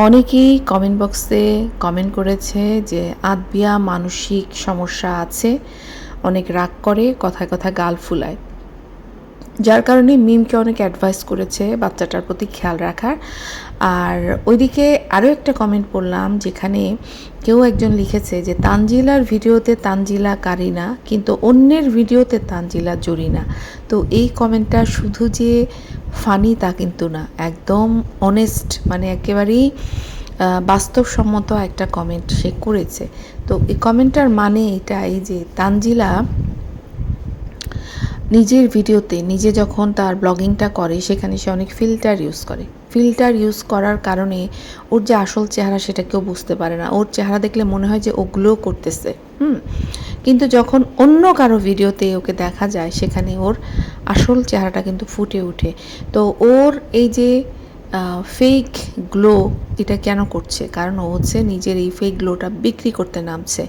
অনেকেই কমেন্ট বক্সে কমেন্ট করেছে যে আদবিয়া মানসিক সমস্যা আছে, অনেক রাগ করে, কথায় কথায় গাল ফুলায়। যার কারণে মিমকে অনেক অ্যাডভাইস করেছে বাচ্চাটার প্রতি খেয়াল রাখার। আর ওইদিকে আরও একটা কমেন্ট পড়লাম যেখানে কেউ একজন লিখেছে যে তানজিলার ভিডিওতে তানজিলা কারিনা, কিন্তু অন্যের ভিডিওতে তানজিলা জরিনা। তো এই কমেন্টটা শুধু যে ফানি তা কিন্তু না, একদম অনেস্ট, মানে একেবারেই বাস্তবসম্মত একটা কমেন্ট সে করেছে। তো এই কমেন্টটার মানে এটাই যে তানজিলা নিজের ভিডিওতে নিজে যখন তার ব্লগিংটা করে সেখানে সে অনেক ফিল্টার ইউজ করার কারণে ওর যে আসল চেহারা সেটা কেউ বুঝতে পারে না। ওর চেহারা দেখলে মনে হয় যে ওগুলো করতেছে। কিন্তু যখন অন্য কারো ভিডিওতে ওকে দেখা যায় সেখানে ওর আসল চেহারাটা কিন্তু ফুটে ওঠে। তো ওর এই যে ফেক গ্লো এটা কেন করছে? কারণ ও হচ্ছে নিজের এই ফেক গ্লোটা বিক্রি করতে নামছে।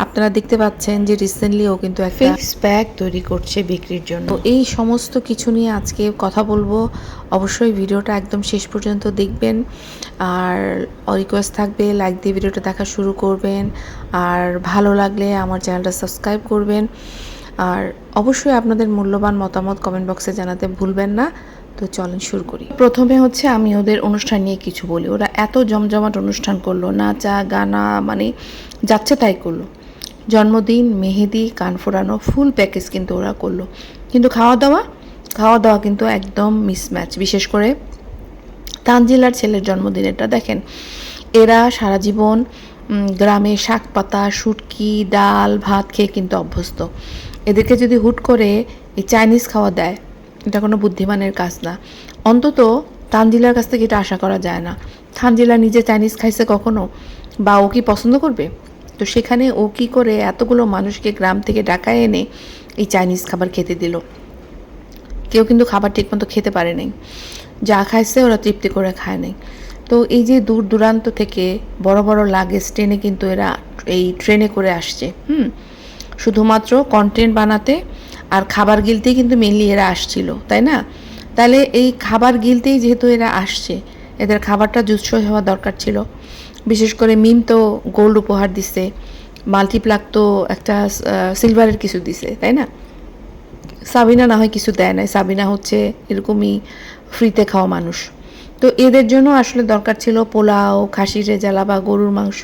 আপনারা দেখতে পাচ্ছেন যে রিসেন্টলি ও কিন্তু একটা ফেস প্যাক তৈরি করছে বিক্রির জন্য। তো এই সমস্ত কিছু নিয়ে আজকে কথা বলবো। অবশ্যই ভিডিওটা একদম শেষ পর্যন্ত দেখবেন। আর রিকোয়েস্ট থাকবে লাইক দিয়ে ভিডিওটা দেখা শুরু করবেন, আর ভালো লাগলে আমার চ্যানেলটা সাবস্ক্রাইব করবেন, আর অবশ্যই আপনাদের মূল্যবান মতামত কমেন্ট বক্সে জানাতে ভুলবেন না। তো চলেন শুরু করি। প্রথমে হচ্ছে আমি ওদের অনুষ্ঠান নিয়ে কিছু বলি। ওরা এত জমজমাট অনুষ্ঠান করলো, নাচা গানা মানে যাচ্ছে তাই করলো। জন্মদিন, মেহেদি, কান ফোড়ানো, ফুল প্যাকেজ কিন্তু ওরা করলো। কিন্তু খাওয়া দাওয়া কিন্তু একদম মিসম্যাচ। বিশেষ করে তানজিলার ছেলের জন্মদিনেরটা দেখেন, এরা সারা জীবন গ্রামে শাক পাতা, শুটকি, ডাল ভাত খেয়ে কিন্তু অভ্যস্ত। এদেরকে যদি হুট করে এই চাইনিজ খাওয়া দেয়, এটা কোনো বুদ্ধিমানের কাজ না। অন্তত তানজিলার কাছ থেকে এটা আশা করা যায় না। তানজিলা নিজে চাইনিজ খাইছে কখনো, বা ও কি পছন্দ করবে? তো সেখানে ও কী করে এতগুলো মানুষকে গ্রাম থেকে ডাকায় এনে এই চাইনিজ খাবার খেতে দিল? কেউ কিন্তু খাবার ঠিকমতো খেতে পারে নাই। যা খাইছে ওরা তৃপ্তি করে খায় নাই। তো এই যে দূর দূরান্ত থেকে বড় বড় লাগেজ ট্রেনে কিন্তু এরা এই ট্রেনে করে আসছে শুধুমাত্র কন্টেন্ট বানাতে, আর খাবার গিলতেই কিন্তু মেনলি এরা আসছিল, তাই না? তাহলে এই খাবার গিলতেই যেহেতু এরা আসছে, এদের খাবারটা জুৎসই হওয়া দরকার ছিল। বিশেষ করে মিম তো গোল্ড উপহার দিছে, মাল্টিপ্লাক তো একটা সিলভারের কিছু দিছে, তাই না? সাবিনা না হয় কিছু দেয় নাই, সাবিনা হচ্ছে এরকমই ফ্রিতে খাওয়া মানুষ। তো এদের জন্য আসলে দরকার ছিল পোলাও, খাসির রেজালা বা গরুর মাংস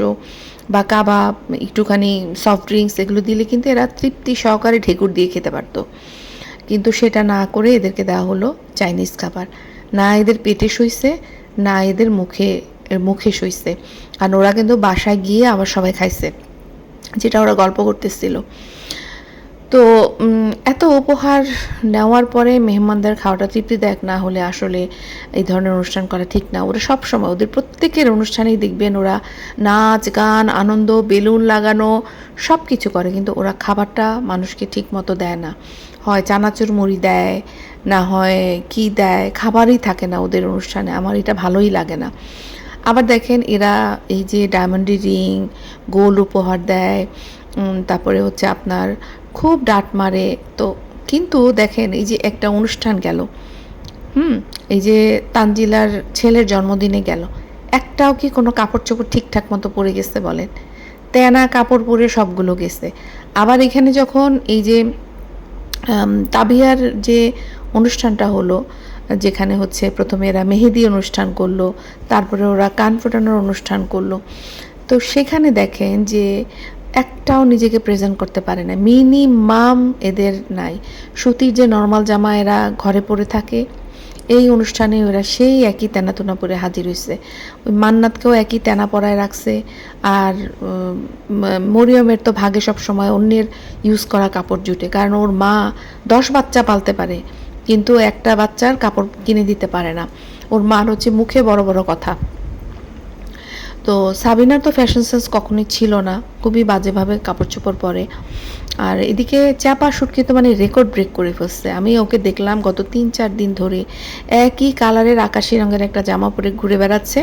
বা কাবাব, একটুখানি সফট ড্রিঙ্কস, এগুলো দিলে কিন্তু এরা তৃপ্তি সহকারে ঢেকুর দিয়ে খেতে পারত। কিন্তু সেটা না করে এদেরকে দেওয়া হলো চাইনিজ খাবার। না এদের পেটে সইছে, না এদের মুখে সইছে। আর ওরা কিন্তু বাসায় গিয়ে আবার সবাই খাইছে, যেটা ওরা গল্প করতেছিল। তো এত উপহার নেওয়ার পরে মেহমানদের খাওয়াটা তৃপ্তিদায়ক না হলে আসলে এই ধরনের অনুষ্ঠান করা ঠিক না। ওরা সবসময় ওদের প্রত্যেকের অনুষ্ঠানেই দেখবেন ওরা নাচ গান আনন্দ বেলুন লাগানো সব কিছু করে, কিন্তু ওরা খাবারটা মানুষকে ঠিক মতো দেয় না। হয় চানাচুর মুড়ি দেয়, না হয় কি দেয়, খাবারই থাকে না ওদের অনুষ্ঠানে। আমার এটা ভালোই লাগে না। আবার দেখেন এরা এই যে ডায়মন্ডি রিং, গোল্ড উপহার দেয়, তারপরে হচ্ছে আপনার খুব ডাঁট মারে। তো কিন্তু দেখেন এই যে একটা অনুষ্ঠান গেল, এই যে তানজিলার ছেলের জন্মদিনে গেল, একটাও কি কোনো কাপড় চোপড় ঠিকঠাক মতো পরে গেছে বলেন? তেনা কাপড় পরে সবগুলো গেছে। আবার এখানে যখন এই যে তাবিয়ার যে অনুষ্ঠানটা হলো, যেখানে হচ্ছে প্রথমে এরা মেহেদি অনুষ্ঠান করলো, তারপরে ওরা কান ফোটানোর অনুষ্ঠান করলো। তো সেখানে দেখেন যে একটাও নিজেকে প্রেজেন্ট করতে পারে না, মিনিমাম এদের নাই। সুতির যে নর্মাল জামা এরা ঘরে পরে থাকে, এই অনুষ্ঠানে ওরা সেই একই তেনাতোনা পরে হাজির হয়েছে। ওই মান্নাতকেও একই তেনা পরায় রাখছে। আর মরিয়মের তো ভাগে সব সময় অন্যের ইউজ করা কাপড় জুটে, কারণ ওর মা 10 বাচ্চা পালতে পারে, কিন্তু একটা বাচ্চার কাপড় কিনে দিতে পারে না। ওর মার হচ্ছে মুখে বড় বড় কথা। তো সাবিনার তো ফ্যাশন সেন্স কখনোই ছিল না, খুবই বাজেভাবে কাপড় চোপড় পরে। আর এদিকে চাপা শুটকি তো মানে রেকর্ড ব্রেক করে ফেলছে। আমি ওকে দেখলাম গত 3-4 দিন ধরে একই কালারের আকাশি রঙের একটা জামা পরে ঘুরে বেড়াচ্ছে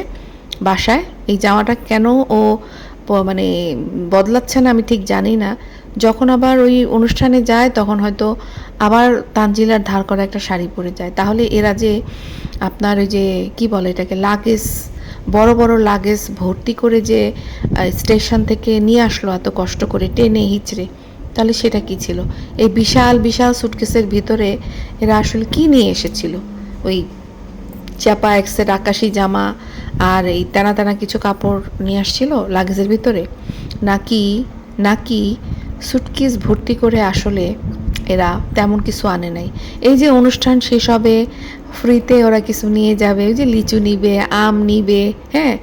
বাসায়। এই জামাটা কেন ও মানে বদলাচ্ছে না আমি ঠিক জানি না। যখন আবার ওই অনুষ্ঠানে যায় তখন হয়তো আবার তানজিলার ধার করা একটা শাড়ি পরে যায়। তাহলে এরা যে আপনার ওই যে কি বলে এটাকে লাগেজ বড় বড় লাগেজ ভর্তি করে যে স্টেশন থেকে নিয়ে আসলো এত কষ্ট করে টেনে হিচড়ে, তাহলে সেটা কি ছিল? এই বিশাল বিশাল সুটকেসের ভিতরে এরা আসলে কি নিয়ে এসেছিল? ওই চাপা এক সেট আকাশি জামা আর এই টানা টানা কিছু কাপড় নিয়ে আসছিল লাগেজের ভিতরে, নাকি নাকি সুটকেস ভর্তি করে আসলে এরা তেমন কিছু আনে নাই? এই যে অনুষ্ঠান শেষ হবে, ফ্রিতে ওরা কিছু নিয়ে যাবে, ওই যে লিচু নিবে, আম নিবে, হ্যাঁ,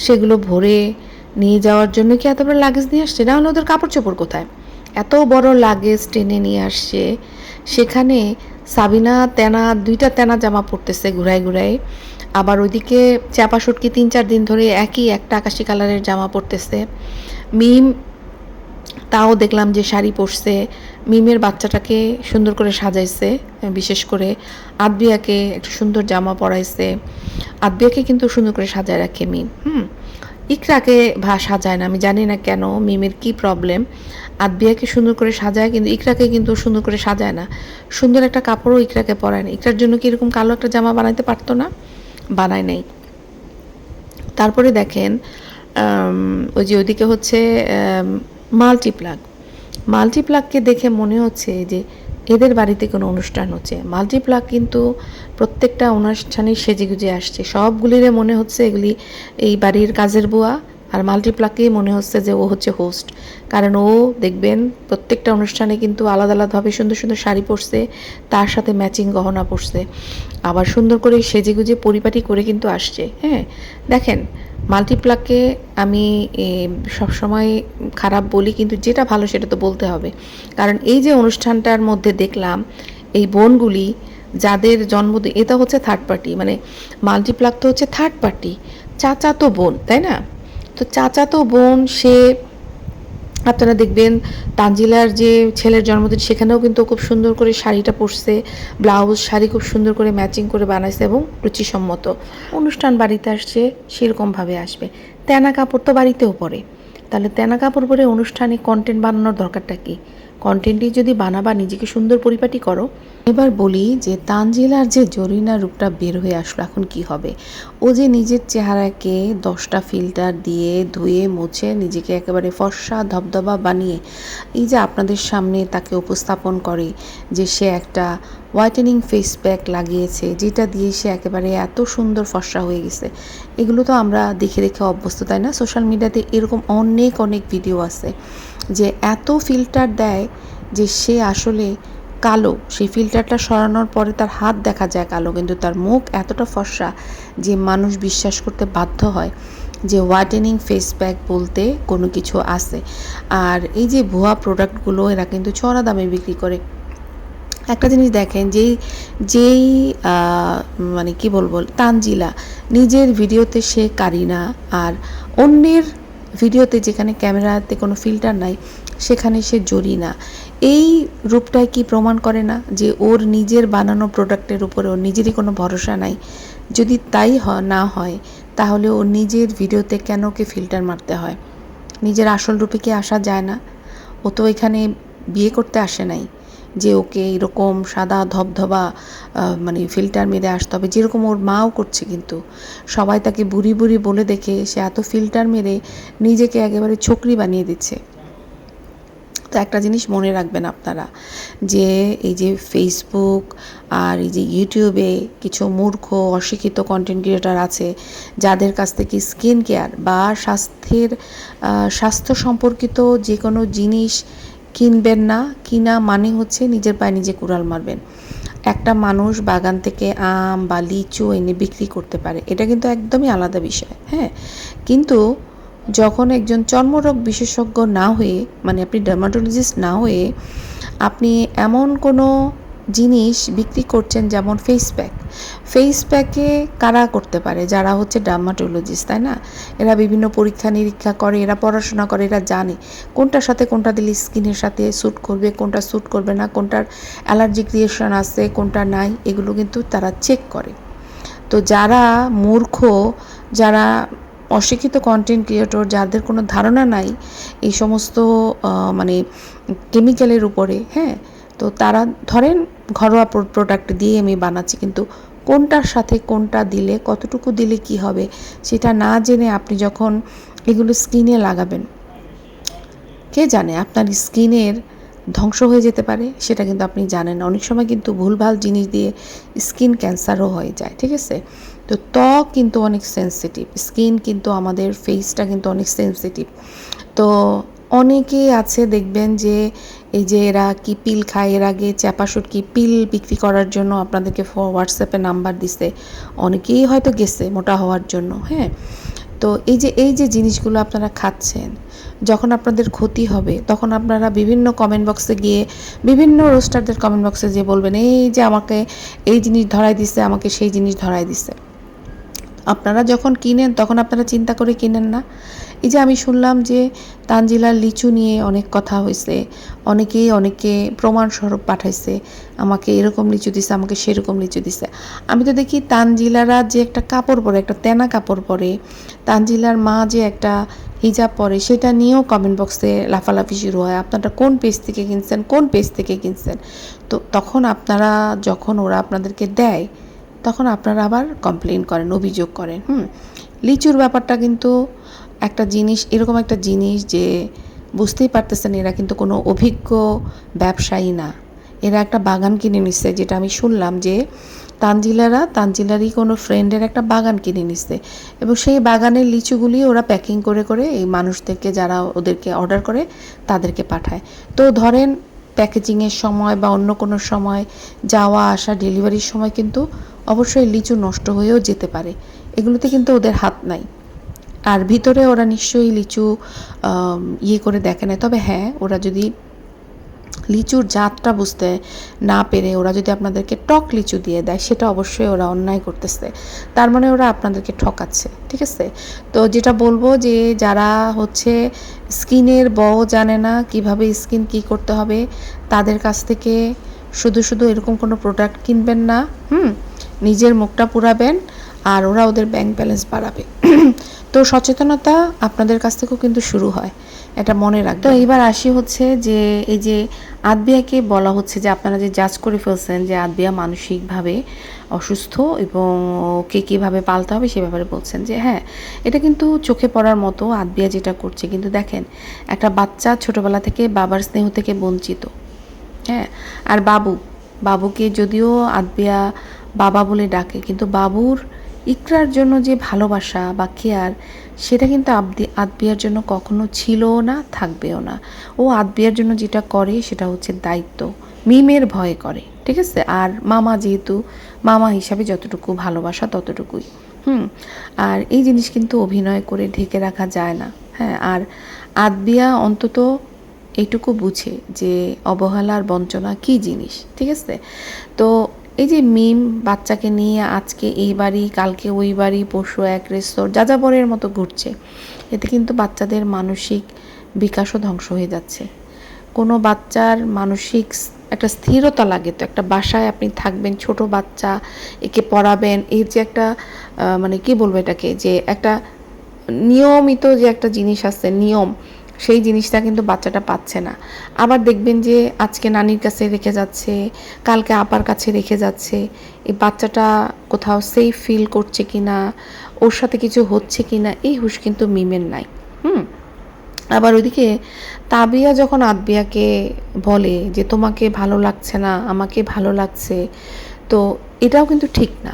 সেগুলো ভরে নিয়ে যাওয়ার জন্য কি এত বড় লাগেজ নিয়ে আসছে? না হলে ওদের কাপড় চোপড় কোথায়? এত বড় লাগেজ টেনে নিয়ে আসছে, সেখানে সাবিনা তেনা 2টা তেনা জামা পরতেছে ঘুরায় ঘুরায়, আবার ওইদিকে চাপা সুটকি 3-4 দিন ধরে একই একটা আকাশি কালারের জামা পরতেছে। মিম তাও দেখলাম যে শাড়ি পরছে, মিমের বাচ্চাটাকে সুন্দর করে সাজাইছে, বিশেষ করে আদবিয়াকে একটা সুন্দর জামা পরাইছে। আদবিয়াকে কিন্তু সুন্দর করে সাজায় রাখে মিম। ইকরাকে সাজায় না, আমি জানি না কেন, মিমের কি প্রবলেম। আদবিয়াকে সুন্দর করে সাজায় কিন্তু ইকরাকে কিন্তু সুন্দর করে সাজায় না। সুন্দর একটা কাপড়ও ইকরাকে পরায় না। ইকরার জন্য কি এরকম কালো একটা জামা বানাইতে পারতো না? বানায় নাই। তারপরে দেখেন ওই যে ওইদিকে হচ্ছে মাল্টিপ্লাগ। মাল্টিপ্লাগকে দেখে মনে হচ্ছে যে এদের বাড়িতে কোনো অনুষ্ঠান হচ্ছে। মাল্টিপ্লাগ কিন্তু প্রত্যেকটা অনুষ্ঠানে সেজেগুজে আসছে, সবগুলিরে মনে হচ্ছে এগুলি এই বাড়ির কাজের বুয়া, আর মাল্টিপ্লাগকেই মনে হচ্ছে যে ও হচ্ছে হোস্ট। কারণ ও দেখবেন প্রত্যেকটা অনুষ্ঠানে কিন্তু আলাদা আলাদাভাবে সুন্দর সুন্দর শাড়ি পরছে, তার সাথে ম্যাচিং গহনা পরছে, আবার সুন্দর করে সেজেগুজে পরিপাটি করে কিন্তু আসছে। হ্যাঁ, দেখেন মাল্টিপ্লাগকে আমি সবসময় খারাপ বলি, কিন্তু যেটা ভালো সেটা তো বলতে হবে। কারণ এই যে অনুষ্ঠানটার মধ্যে দেখলাম এই বোনগুলি যাদের জন্মদিন, এটা হচ্ছে থার্ড পার্টি, মানে মাল্টিপ্লাগ তো হচ্ছে থার্ড পার্টি, চাচাতো বোন, তাই না? তো চাচাতো বোন সে, আপনারা দেখবেন তানজিলার যে ছেলের জন্মদিন সেখানেও কিন্তু খুব সুন্দর করে শাড়িটা পরছে, ব্লাউজ শাড়ি খুব সুন্দর করে ম্যাচিং করে বানাইছে এবং রুচিসম্মত। অনুষ্ঠান বাড়িতে আসছে সেরকমভাবে আসবে। তেনা কাপড় তো বাড়িতেও পরে, তাহলে তেনা কাপড় পরে অনুষ্ঠানে কন্টেন্ট বানানোর দরকারটা কি? কন্টেন্টই যদি বানাবা, নিজেকে সুন্দর পরিপাটি করো। এবার বলি যে তানজিলার যে জরিনা রূপটা বের হয়ে আসলো, এখন কি হবে? ও যে নিজের চেহারাকে 10টা ফিল্টার দিয়ে ধুয়ে মুছে নিজেকে একেবারে ফর্সা ধবধবা বানিয়ে এই যে আপনাদের সামনে তাকে উপস্থাপন করে যে সে একটা হোয়াইটেনিং ফেস প্যাক লাগিয়েছে, যেটা দিয়ে সে একেবারে এত সুন্দর ফর্সা হয়ে গেছে। এগুলো তো আমরা দেখে দেখে অভ্যস্ত, তাই না? সোশ্যাল মিডিয়াতে এরকম অনেক অনেক ভিডিও আছে যে এত ফিল্টার দেয় যে সে আসলে কালো। সেই ফিল্টারটা সরানোর পরে তার হাত দেখা যায় কালো, কিন্তু তার মুখ এতটা ফর্সা যে মানুষ বিশ্বাস করতে বাধ্য হয় যে হোয়াইটেনিং ফেস প্যাক বলতে কোনো কিছু আছে। আর এই যে ভুয়া প্রোডাক্টগুলো এরা কিন্তু চড়া দামে বিক্রি করে। একটা জিনিস দেখেন, যেই মানে কি বলবো, তানজিলা নিজের ভিডিওতে সে কারিনা, আর অন্যের ভিডিওতে যেখানে ক্যামেরাতে কোনো ফিল্টার নাই সেখানে সে জরিনা। এই রূপটাই কি প্রমাণ করে না যে ওর নিজের বানানো প্রোডাক্টের উপরে ওর নিজেরই কোনো ভরসা নাই? যদি তাই না হয় তাহলে ওর নিজের ভিডিওতে কেন ওকে ফিল্টার মারতে হয়? নিজের আসল রূপে কি আসা যায় না? ও তো এখানে বিয়ে করতে আসে নাই যে ওকে এরকম সাদা ধবধবা মানে ফিল্টার মেরে আসতে হবে, যেরকম ওর মাও করছে। কিন্তু সবাই তাকে বুড়ি বুড়ি বলে দেখে সে এত ফিল্টার মেরে নিজেকে একেবারে ছোকরি বানিয়ে দিচ্ছে। তো একটা জিনিস মনে রাখবেন আপনারা, যে এই যে ফেসবুক আর এই যে ইউটিউবে কিছু মূর্খ অশিক্ষিত কন্টেন্ট ক্রিয়েটার আছে যাদের কাছ থেকে স্কিন কেয়ার বা স্বাস্থ্য সম্পর্কিত যে কোনো জিনিস কিনবেন না। কিনা মানে হচ্ছে নিজের পায়ে নিজে কুড়াল মারবেন। একটা মানুষ বাগান থেকে আম বা লিচু এনে বিক্রি করতে পারে, এটা কিন্তু একদমই আলাদা বিষয়। হ্যাঁ, কিন্তু যখন একজন চর্মরোগ বিশেষজ্ঞ না হয়ে, মানে আপনি ডার্মাটোলজিস্ট না হয়ে আপনি এমন কোনো জিনিস বিক্রি করছেন যেমন ফেস প্যাকে কারা করতে পারে? যারা হচ্ছে ডার্মাটোলজিস্ট, তাই না? এরা বিভিন্ন পরীক্ষা নিরীক্ষা করে, এরা পড়াশোনা করে, এরা জানে কোনটার সাথে কোনটা দিলে স্কিনের সাথে স্যুট করবে, কোনটা স্যুট করবে না, কোনটার অ্যালার্জিক রিয়েকশন আছে, কোনটা নাই, এগুলো কিন্তু তারা চেক করে। তো যারা মূর্খ, যারা অশিক্ষিত কন্টেন্ট ক্রিয়েটর, যাদের কোনো ধারণা নাই এই সমস্ত মানে কেমিক্যালের উপরে, হ্যাঁ, তো তারা ধরেন ঘরোয়া প্রোডাক্ট দিয়ে আমি বানাচ্ছি, কিন্তু কোনটার সাথে কোনটা দিলে কতটুকু দিলে কি হবে সেটা না জেনে আপনি যখন এগুলো স্কিনে লাগাবেন, কে জানে আপনার স্কিনের ধ্বংস হয়ে যেতে পারে, সেটা কিন্তু আপনি জানেন না। অনেক সময় কিন্তু ভুলভাল জিনিস দিয়ে স্কিন ক্যান্সারও হয়ে যায়, ঠিক আছে? তো ত্বক কিন্তু অনেক সেন্সিটিভ, স্কিন কিন্তু আমাদের ফেসটা কিন্তু অনেক সেন্সিটিভ। তো অনেকেই আছে দেখবেন যে এই যে এরা কি পিল খায়, এর আগে কি পিল বিক্রি করার জন্য আপনাদেরকে হোয়াটসঅ্যাপে নাম্বার দিছে, অনেকেই হয়তো গেছে মোটা হওয়ার জন্য। হ্যাঁ, তো এই যে জিনিসগুলো আপনারা খাচ্ছেন, যখন আপনাদের ক্ষতি হবে তখন আপনারা বিভিন্ন কমেন্ট বক্সে গিয়ে বিভিন্ন রোস্টারদের কমেন্ট বক্সে গিয়ে বলবেন এই যে আমাকে এই জিনিস ধরাই দিছে, আমাকে সেই জিনিস ধরাই দিছে। আপনারা যখন কিনেন তখন আপনারা চিন্তা করে কিনেন না। এই যে আমি শুনলাম যে তানজিলার লিচু নিয়ে অনেক কথা হয়েছে, অনেকে প্রমাণস্বরূপ পাঠাইছে, আমাকে এরকম লিচু দিছে, আমাকে সেরকম লিচু দিছে। আমি তো দেখি তানজিলারা যে একটা কাপড় পরে, একটা তেনা কাপড় পরে, তানজিলার মা যে একটা হিজাব পরে, সেটা নিয়েও কমেন্ট বক্সে লাফালাফি শুরু হয়, আপনারা কোন পেজ থেকে কিনছেন, কোন পেজ থেকে কিনছেন। তো তখন আপনারা যখন ওরা আপনাদেরকে দেয় তখন আপনারা আবার কমপ্লেন করেন, অভিযোগ করেন। লিচুর ব্যাপারটা কিন্তু একটা জিনিস, এরকম একটা জিনিস যে বুঝতেই পারতেছেন এরা কিন্তু কোনো অভিজ্ঞ ব্যবসায়ী না, এরা একটা বাগান কিনে নিচ্ছে। যেটা আমি শুনলাম যে তানজিলারই কোনো ফ্রেন্ডের একটা বাগান কিনে নিচ্ছে এবং সেই বাগানের লিচুগুলি ওরা প্যাকিং করে করে এই মানুষদেরকে, যারা ওদেরকে অর্ডার করে তাদেরকে পাঠায়। তো ধরেন প্যাকেজিংয়ের সময় বা অন্য কোনো সময় যাওয়া আসা ডেলিভারির সময় কিন্তু অবশ্যই লিচু নষ্ট হয়েও যেতে পারে, এগুলোতে কিন্তু ওদের হাত নাই। আর ভিতরে ওরা নিশ্চয়ই লিচু করে দেখে না। তবে হ্যাঁ, ওরা যদি লিচুর জাতটা বুঝতে না পেরে ওরা যদি আপনাদেরকে টক লিচু দিয়ে দেয়, সেটা অবশ্যই ওরা অন্যায় করতেছে, তার মানে ওরা আপনাদেরকে ঠকাচ্ছে, ঠিক আছে? তো যেটা বলবো যে যারা হচ্ছে স্কিনের জানে না কিভাবে স্কিন কি করতে হবে, তাদের কাছ থেকে শুধু এরকম কোনো প্রোডাক্ট কিনবেন না। নিজের মুখটা পুরাবেন আর ওরা ওদের ব্যাংক ব্যালেন্স বাড়াবে। তো সচেতনতা আপনাদের কাছ থেকেও কিন্তু শুরু হয়, এটা মনে রাখবেন। তো এইবার আসি হচ্ছে যে এই যে আদবিয়াকে বলা হচ্ছে যে আপনারা যে জাজ করে ফেলছেন যে আদবিয়া মানসিকভাবে অসুস্থ এবং ওকে কীভাবে পালতে হবে সে ব্যাপারে বলছেন যে হ্যাঁ, এটা কিন্তু চোখে পড়ার মতো আদবিয়া যেটা করছে। কিন্তু দেখেন, একটা বাচ্চা ছোটোবেলা থেকে বাবার স্নেহ থেকে বঞ্চিত। হ্যাঁ, আর বাবুকে যদিও আদবিয়া বাবা বলে ডাকে, কিন্তু বাবুর ইকরার জন্য যে ভালোবাসা বা কেয়ার, সেটা কিন্তু আদবিয়ার জন্য কখনো ছিলও না, থাকবেও না। ও আদবিয়ার জন্য যেটা করে সেটা হচ্ছে দায়িত্ব, মিমের ভয়ে করে, ঠিক আছে? আর মামা যেহেতু মামা হিসাবে যতটুকু ভালোবাসা ততটুকুই। আর এই জিনিস কিন্তু অভিনয় করে ঢেকে রাখা যায় না। হ্যাঁ, আর আদবিয়া অন্তত এইটুকু বুঝে যে অবহেলার বঞ্চনা কী জিনিস, ঠিক আছে? তো এই যে মিম বাচ্চাকে নিয়ে আজকে এই বাড়ি, কালকে ওই বাড়ি, পরশু এক রেস্তোর যাযাবরের মতো ঘুরছে, এতে কিন্তু বাচ্চাদের মানসিক বিকাশও ধ্বংস হয়ে যাচ্ছে। কোনো বাচ্চার মানসিক একটা স্থিরতা লাগে, তো একটা বাসায় আপনি থাকবেন, ছোট বাচ্চা, একে পড়াবেন, এর যে একটা মানে কি বলবো এটাকে, যে একটা নিয়মিত যে একটা জিনিস আছে, নিয়ম, সেই জিনিসটা কিন্তু বাচ্চাটা পাচ্ছে না। আবার দেখবেন যে আজকে নানির কাছে রেখে যাচ্ছে, কালকে আপার কাছে রেখে যাচ্ছে। এই বাচ্চাটা কোথাও সেফ ফিল করছে কি না, ওর সাথে কিছু হচ্ছে কি না, এই হুঁশ কিন্তু মিমের নাই। আবার ওইদিকে তাবিয়া যখন আদবিয়াকে বলে যে তোমাকে ভালো লাগছে না, আমাকে ভালো লাগছে, তো এটাও কিন্তু ঠিক না।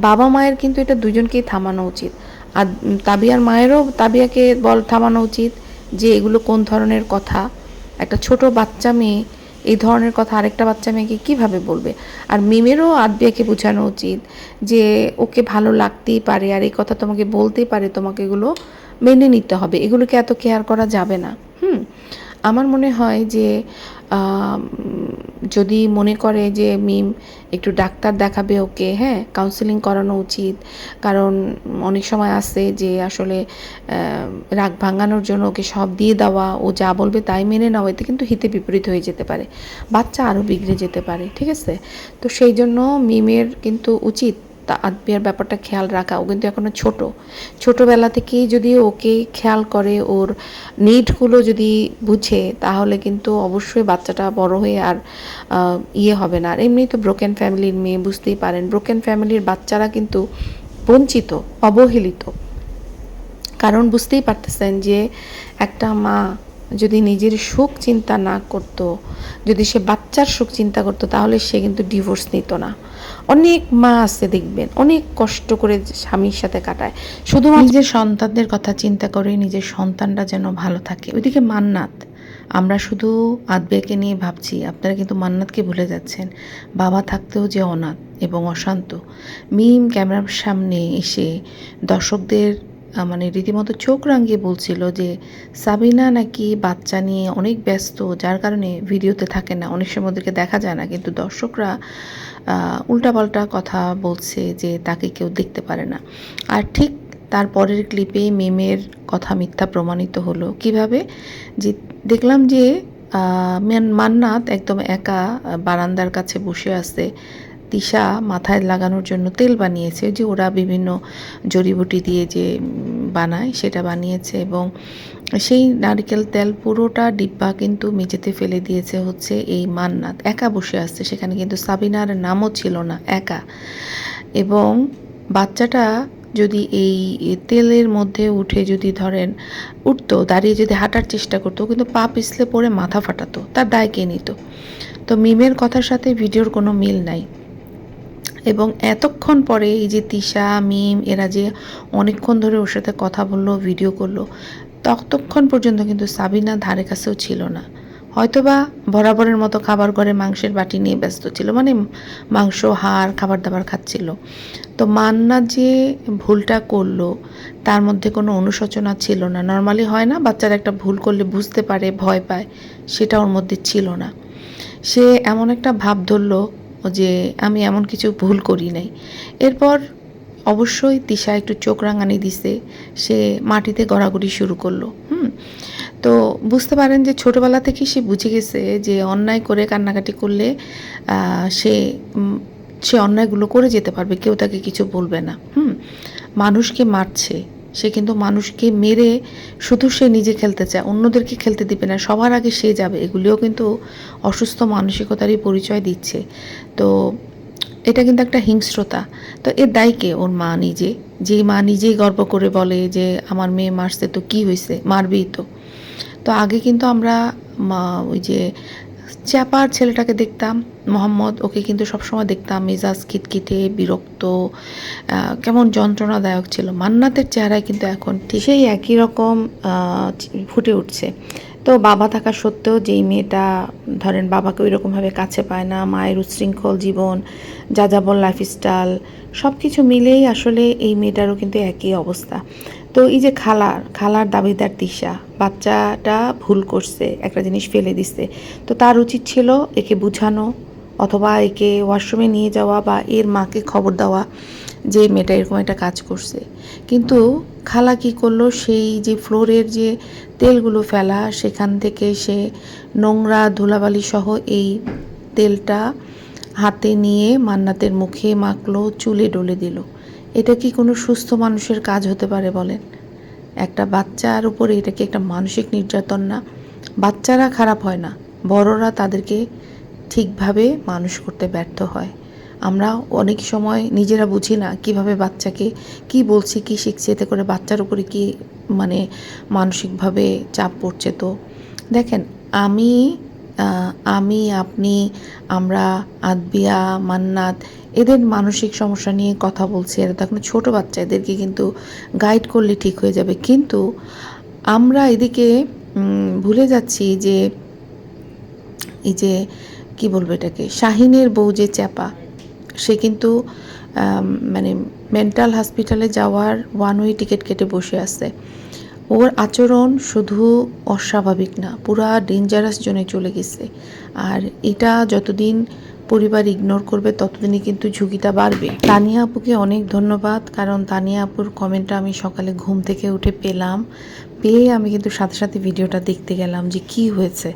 বাবা মায়ের কিন্তু এটা দুজনকেই থামানো উচিত। আর তাবিয়ার মায়েরও তাবিয়াকে থামানো উচিত যে এগুলো কোন ধরনের কথা। একটা ছোট বাচ্চা মেয়ে এই ধরনের কথা আরেকটা বাচ্চা মেয়েকে কীভাবে বলবে? আর মিমেরও আদবিয়াকে বোঝানো উচিত যে ওকে ভালো লাগতেই পারে, আর এই কথা তোমাকে বলতেই পারে, তোমাকে এগুলো মেনে নিতে হবে, এগুলোকে এত কেয়ার করা যাবে না। আমার মনে হয় যে যদি মনে করে যে মিম একটু ডাক্তার দেখাবে ওকে, হ্যাঁ, কাউন্সেলিং করানো উচিত। কারণ অনেক সময় আছে যে আসলে রাগ ভাঙানোর জন্য ওকে সব দিয়ে দেওয়া, ও যা বলবে তাই মেনে নেওয়া, এতে কিন্তু হিতে বিপরীত হয়ে যেতে পারে, বাচ্চা আরও বিগড়ে যেতে পারে, ঠিক আছে? তো সেই জন্য মিমের কিন্তু উচিত তা আদবিয়ার ব্যাপারটা খেয়াল রাখা। ও কিন্তু এখনও ছোটোবেলা থেকেই যদি ওকে খেয়াল করে, ওর নিডগুলো যদি বুঝে, তাহলে কিন্তু অবশ্যই বাচ্চাটা বড় হয়ে আর হবে না। আর এমনি তো ব্রোকেন ফ্যামিলির মেয়ে, বুঝতেই পারেন ব্রোকেন ফ্যামিলির বাচ্চারা কিন্তু বঞ্চিত, অবহেলিত। কারণ বুঝতেই পারতেছেন যে একটা মা যদি নিজের সুখ চিন্তা না করত, যদি সে বাচ্চার সুখ চিন্তা করতো, তাহলে সে কিন্তু ডিভোর্স নিত না। অনেক মা আছে দেখবেন, অনেক কষ্ট করে স্বামীর সাথে কাটায়, শুধুমাত্র নিজের সন্তানদের কথা চিন্তা করে, নিজের সন্তানরা যেন ভালো থাকে। ওইদিকে মান্নাত, আমরা শুধু আদবিয়াকে নিয়ে ভাবছি, আপনারা কিন্তু মান্নাতকে ভুলে যাচ্ছেন। বাবা থাকতেও যে অনাথ এবং অশান্ত। মিম ক্যামেরার সামনে এসে দর্শকদের মানে রীতিমতো চোখ রাঙিয়ে বলছিল যে সাবিনা নাকি বাচ্চা নিয়ে অনেক ব্যস্ত, যার কারণে ভিডিওতে থাকে না, অনেক সময় ওদেরকে দেখা যায় না। কিন্তু দর্শকরা উল্টাপাল্টা কথা বলছে যে তাকে কেউ দেখতে পারে না। আর ঠিক তারপরের ক্লিপে মিমের কথা মিথ্যা প্রমাণিত হলো। কিভাবে? যে দেখলাম যে মান্নাত একদম একা বারান্দার কাছে বসে আছে। তিশা মাথায় লাগানোর জন্য তেল বানিয়েছে, যে ওরা বিভিন্ন জড়িবুটি দিয়ে যে বানায় সেটা বানিয়েছে, এবং সেই নারকেল তেল পুরোটা ডিব্বা কিন্তু মেঝেতে ফেলে দিয়েছে হচ্ছে এই মান্নাত। একা বসে আসছে সেখানে, কিন্তু সাবিনার নামও ছিল না, একা। এবং বাচ্চাটা যদি এই তেলের মধ্যে উঠে যদি ধরেন উঠতো, দাঁড়িয়ে যদি হাঁটার চেষ্টা করতো, কিন্তু পা পিছলে পড়ে মাথা ফাটাতো, তার দায় কে নিত? তো মিমের কথার সাথে ভিডিওর কোনো মিল নাই। এবং এতক্ষণ পরে এই যে তিশা, মিম এরা যে অনেকক্ষণ ধরে ওর সাথে কথা বললো, ভিডিও করলো, ততক্ষণ পর্যন্ত কিন্তু সাবিনা ধারে কাছেও ছিল না। হয়তোবা বরাবরের মতো খাবার ঘরে মাংসের বাটি নিয়ে ব্যস্ত ছিল, মানে মাংস, হাড়, খাবার দাবার খাচ্ছিল। তো মান্না যে ভুলটা করলো, তার মধ্যে কোনো অনুশোচনা ছিল না। নর্মালি হয় না, বাচ্চারা একটা ভুল করলে বুঝতে পারে, ভয় পায়, সেটা ওর মধ্যে ছিল না। সে এমন একটা ভাব ধরলো যে আমি এমন কিছু ভুল করি নাই। এরপর অবশ্যই তিশা একটু চোখ রাঙানি দিছে, সে মাটিতে গড়াগড়ি শুরু করলো। তো বুঝতে পারেন যে ছোটোবেলা থেকেই সে বুঝে গেছে যে অন্যায় করে কান্নাকাটি করলে সে সে অন্যায়গুলো করে যেতে পারবে, কেউ তাকে কিছু বলবে না। মানুষকে মারছে, সে কিন্তু মানুষকে মেরে শুধু সে নিজে খেলতে চায়, অন্যদেরকে খেলতে দিবে না, সবার আগে সে যাবে। এগুলিও কিন্তু অসুস্থ মানসিকতারই পরিচয় দিচ্ছে। তো এটা কিন্তু একটা হিংস্রতা। তো এর দায়ী কে? ওর মা নিজে। যেই মা নিজেই গর্ব করে বলে যে আমার মেয়ে মারছে, তো কি হয়েছে, মারবেই তো। তো আগে কিন্তু আমরা ওই যে চ্যাপার ছেলেটাকে দেখতাম, মোহাম্মদ, ওকে কিন্তু সবসময় দেখতাম মেজাজ খিটখিটে, বিরক্ত, কেমন যন্ত্রণাদায়ক ছিল। মান্নাতের চেহারায় কিন্তু এখন ঠিক সেই একই রকম ফুটে উঠছে। তো বাবা থাকা সত্ত্বেও যেই মেয়েটা ধরেন বাবাকে ওই রকমভাবে কাছে পায় না, মায়ের উচ্ছৃঙ্খল জীবন, যাযাবর লাইফস্টাইল, সব কিছু মিলেই আসলে এই মেয়েটারও কিন্তু একই অবস্থা। তো এই যে খালার দাবিদার তিশা, বাচ্চাটা ভুল করছে, একটা জিনিস ফেলে দিচ্ছে, তো তার উচিত ছিল একে বুঝানো, অথবা একে ওয়াশরুমে নিয়ে যাওয়া, বা এর মাকে খবর দেওয়া যে মেয়েটা এরকম একটা কাজ করছে। কিন্তু খালা কি করলো, সেই যে ফ্লোরের যে তেলগুলো ফেলা, সেখান থেকে সে নোংরা ধুলাবালি সহ এই তেলটা হাতে নিয়ে মান্নাতের মুখে মাখলো, চুলে ডলে দিল। এটা কি কোনো সুস্থ মানুষের কাজ হতে পারে বলেন? একটা বাচ্চার উপরে এটা কি একটা মানসিক নির্যাতন না? বাচ্চারা খারাপ হয় না, বড়রা তাদেরকে ঠিকভাবে মানুষ করতে ব্যর্থ হয়। আমরা অনেক সময় নিজেরা বুঝি না কিভাবে বাচ্চাকে কি বলছি, কি শিখছি, এতে করে বাচ্চার উপরে কি মানে মানসিকভাবে চাপ পড়ছে। তো দেখেন, আমি আপনি, আমরা, আদবিয়া, মান্নাত, এদের মানসিক সমস্যা নিয়ে কথা বলছি। এরা তো এখন ছোটো বাচ্চা, এদেরকে কিন্তু গাইড করলে ঠিক হয়ে যাবে। কিন্তু আমরা এদিকে ভুলে যাচ্ছি যে এই যে কি বলবো এটাকে, শাহিনের বউ যে চ্যাপা, সে কিন্তু মানে মেন্টাল হসপিটালে যাওয়ার ওয়ান ওয়ে টিকিট কেটে বসে আছে। ওর আচরণ শুধু অস্বাভাবিক না, পুরা ডেঞ্জারাস জোনে চলে গেছে। আর এটা যতদিন পরিবার ইগনোর করবে, ততদিনই কিন্তু ঝুঁকিটা বাড়বে। তানিয়া আপুকে অনেক ধন্যবাদ, কারণ তানিয়া আপুর কমেন্টটা আমি সকালে ঘুম থেকে উঠে পেয়ে আমি কিন্তু সাথে সাথে ভিডিওটা দেখতে গেলাম যে কি হয়েছে,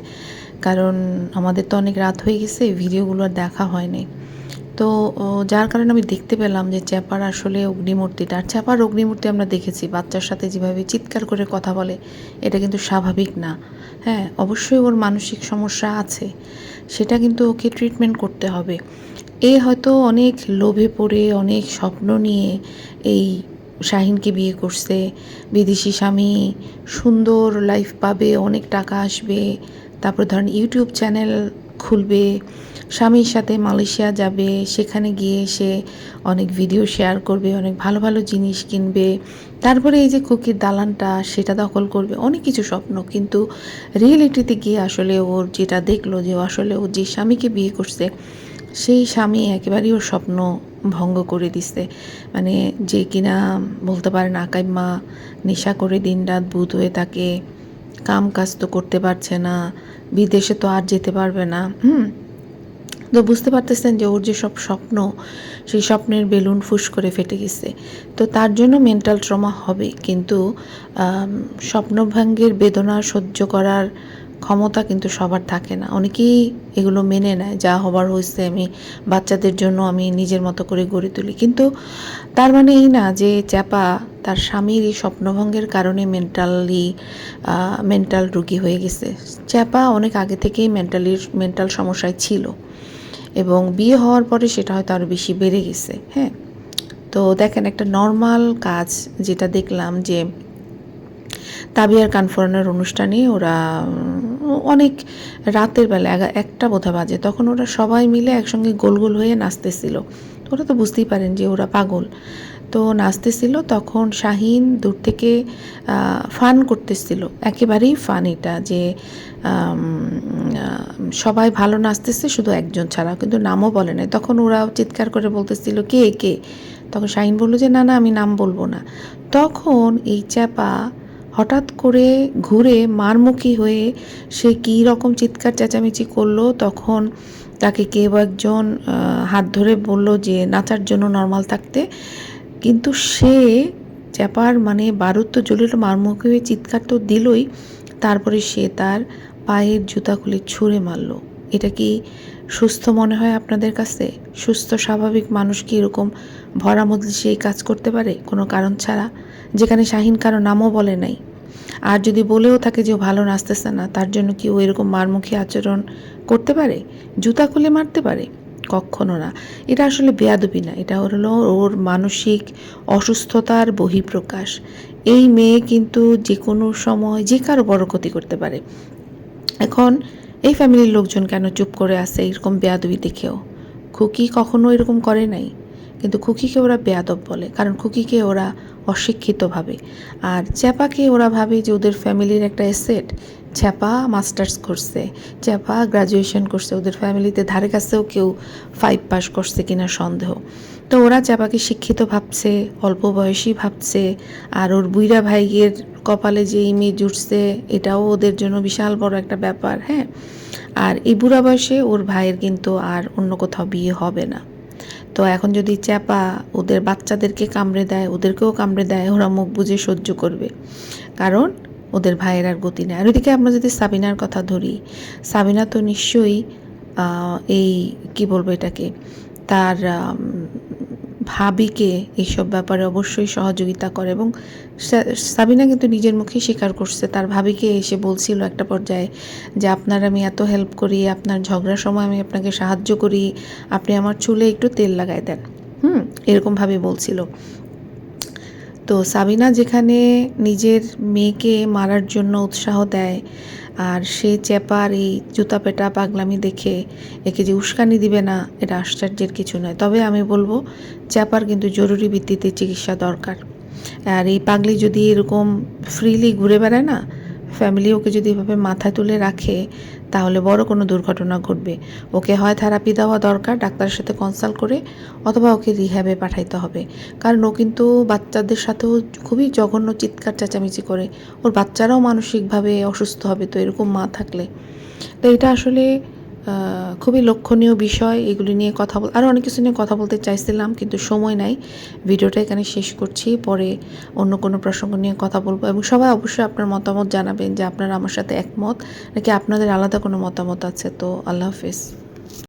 কারণ আমাদের তো অনেক রাত হয়ে গেছে, ভিডিওগুলো আর দেখা হয়নি। তো যার কারণে আমি দেখতে পেলাম যে চ্যাপার আসলে অগ্নিমূর্তিটা, আর চ্যাপার অগ্নিমূর্তি আমরা দেখেছি বাচ্চার সাথে যেভাবে চিৎকার করে কথা বলে, এটা কিন্তু স্বাভাবিক না। হ্যাঁ, অবশ্যই ওর মানসিক সমস্যা আছে, সেটা কিন্তু ওকে ট্রিটমেন্ট করতে হবে। এ হয়তো অনেক লোভে পড়ে অনেক স্বপ্ন নিয়ে এই শাহিনকে বিয়ে করছে। বিদেশি স্বামী, সুন্দর লাইফ পাবে, অনেক টাকা আসবে, তারপর ধরেন ইউটিউব চ্যানেল খুলবে, স্বামীর সাথে মালয়েশিয়া যাবে, সেখানে গিয়ে সে অনেক ভিডিও শেয়ার করবে, অনেক ভালো ভালো জিনিস কিনবে, তারপরে এই যে কুকির দালানটা সেটা দখল করবে, অনেক কিছু স্বপ্ন। কিন্তু রিয়েলিটিতে গিয়ে আসলে ওর যেটা দেখলো যে আসলে ও যে স্বামীকে বিয়ে করছে সেই স্বামী একেবারেই ওর স্বপ্ন ভঙ্গ করে দিছে। মানে যে কিনা বলতে পারেন আকাইম্মা, নেশা করে দিনরাত ভূত হয়ে থাকে, কাম কাজ তো করতে পারছে না, বিদেশে তো আর যেতে পারবে না। তো বুঝতে পারতেছেন যে ওর যে সব স্বপ্ন, সেই স্বপ্নের বেলুন ফুস করে ফেটে গেছে। তো তার জন্য মেন্টাল ট্রমা হবে, কিন্তু স্বপ্নভঙ্গের বেদনা সহ্য করার ক্ষমতা কিন্তু সবার থাকে না। অনেকেই এগুলো মেনে নেয়, যা হবার হয়েছে, আমি বাচ্চাদের জন্য আমি নিজের মতো করে গড়ে তুলি। কিন্তু তার মানে এই না যে চ্যাপা তার স্বামীর এই স্বপ্নভঙ্গের কারণে মেন্টাল রোগী হয়ে গেছে। চ্যাপা অনেক আগে থেকেই মেন্টাল সমস্যায় ছিল, এবং বিয়ে হওয়ার পরে সেটা হয়তো আরও বেশি বেড়ে গেছে। হ্যাঁ, তো দেখেন একটা নর্মাল কাজ যেটা দেখলাম যে তাবিয়ার কান ফোরানোর অনুষ্ঠানে ওরা অনেক রাতের বেলা 1টা বোধহয় বাজে, তখন ওরা সবাই মিলে একসঙ্গে গোল গোল হয়ে নাচতেছিল। ওরা তো বুঝতেই পারেন যে ওরা পাগল, তো নাচতেছিল। তখন শাহিন দূর থেকে ফান করতেছিল, একেবারেই ফান এটা, যে সবাই ভালো নাচতেছে শুধু একজন ছাড়া, কিন্তু নামও বলে নাই। তখন ওরা চিৎকার করে বলতেছিল কে কে, তখন শাহিন বলল যে না না আমি নাম বলবো না। তখন এই চ্যাপা হঠাৎ করে ঘুরে মারমুখী হয়ে সে কী রকম চিৎকার চেঁচামেচি করলো। তখন তাকে কেউ একজন হাত ধরে বলল যে নাচার জন্য নর্মাল থাকতে, কিন্তু সে চ্যাপার মানে বারুদ তো জ্বলিল, মারমুখী হয়ে চিৎকার তো দিলই, তারপরে সে তার পায়ের জুতা খুলে ছুঁড়ে মারল। এটা কি সুস্থ মনে হয় আপনাদের কাছে? সুস্থ স্বাভাবিক মানুষ কি এরকম ভরা মজলিসে এই কাজ করতে পারে কোনো কারণ ছাড়া, যেখানে শাহিন কারো নামও বলে নাই? আর যদি বলেও থাকে যে ও ভালো নাচতেছে না, তার জন্য কি ও এরকম মারমুখী আচরণ করতে পারে, জুতা খুলে মারতে পারে? কখনো না। এটা আসলে বেয়াদবি না, এটা হলো ওর মানসিক অসুস্থতার বহিঃপ্রকাশ। এই মেয়ে কিন্তু যে কোনো সময় যে কারো বড় ক্ষতি করতে পারে। এখন এই ফ্যামিলির লোকজন কেন চুপ করে আছে এরকম বেয়াদবি দেখেও? খুকি কখনো এরকম করে নাই, কিন্তু খুকিকে ওরা বেয়াদব বলে, কারণ খুকিকে ওরা অশিক্ষিত ভাবে। আর চ্যাপাকে ওরা ভাবে যে ওদের ফ্যামিলির একটা অ্যাসেট। চ্যাপা মাস্টার্স করছে, চ্যাপা গ্রাজুয়েশন করছে, ওদের ফ্যামিলিতে ধারে কাছেও কেউ 5 পাস করছে কিনা সন্দেহ। তো ওরা চ্যাপাকে শিক্ষিত ভাবছে, অল্প বয়সী ভাবছে, আর ওর বুইরা ভাইয়ের কপালে যে ইমেজ উঠছে এটাও ওদের জন্য বিশাল বড় একটা ব্যাপার। হ্যাঁ, আর এই বুড়া বয়সে ওর ভাইয়ের কিন্তু আর অন্য কোথাও বিয়ে হবে না। তো এখন যদি চ্যাপা ওদের বাচ্চাদেরকে কামড়ে দেয়, ওদেরকেও কামড়ে দেয়, ওরা মুখ বুজে সহ্য করবে, কারণ ওদের ভাইয়ের আর গতি নেই। আর ওইদিকে আমরা যদি সাবিনার কথা ধরি, সাবিনা তো নিশ্চয়ই এই কি বলবো এটাকে, তার ভাবিকে এইসব ব্যাপারে অবশ্যই সহযোগিতা করে, এবং সাবিনা কিন্তু নিজের মুখেই স্বীকার করছে, তার ভাবিকে এসে বলছিল একটা পর্যায়ে যে আপনার আমি এত হেল্প করি, আপনার ঝগড়ার সময় আমি আপনাকে সাহায্য করি, আপনি আমার চুলে একটু তেল লাগাই দেন, এরকমভাবে বলছিল। তো সাবিনা যেখানে নিজের মেয়েকে মারার জন্য উৎসাহ দেয়, আর সে চ্যাপার এই জুতা পেটা পাগলামি দেখে একে যে উস্কানি দিবে না, এটা আশ্চর্যের কিছু নয়। তবে আমি বলবো চ্যাপার কিন্তু জরুরি ভিত্তিতে চিকিৎসা দরকার। আর এই পাগলি যদি এরকম ফ্রিলি ঘুরে বেড়ায় না, ফ্যামিলি ওকে যদি এভাবে মাথায় তুলে রাখে, তাহলে বড় কোনো দুর্ঘটনা ঘটবে। ওকে হয় থেরাপি দেওয়া দরকার ডাক্তারের সাথে কনসাল্ট করে, অথবা ওকে রিহ্যাবে পাঠাইতে হবে। কারণ ও কিন্তু বাচ্চাদের সাথেও খুবই জঘন্য চিৎকার চেঁচামেচি করে, ওর বাচ্চারাও মানসিকভাবে অসুস্থ হবে তো এরকম মা থাকলে। তো এটা আসলে খুবই লক্ষণীয় বিষয়। এগুলি নিয়ে আরও অনেক কিছু নিয়ে কথা বলতে চাইছিলাম, কিন্তু সময় নাই। ভিডিওটা এখানে শেষ করছি, পরে অন্য কোনো প্রসঙ্গ নিয়ে কথা বলবো। এবং সবাই অবশ্যই আপনার মতামত জানাবেন যে আপনারা আমার সাথে একমত নাকি আপনাদের আলাদা কোনো মতামত আছে। তো আল্লাহ হাফেজ।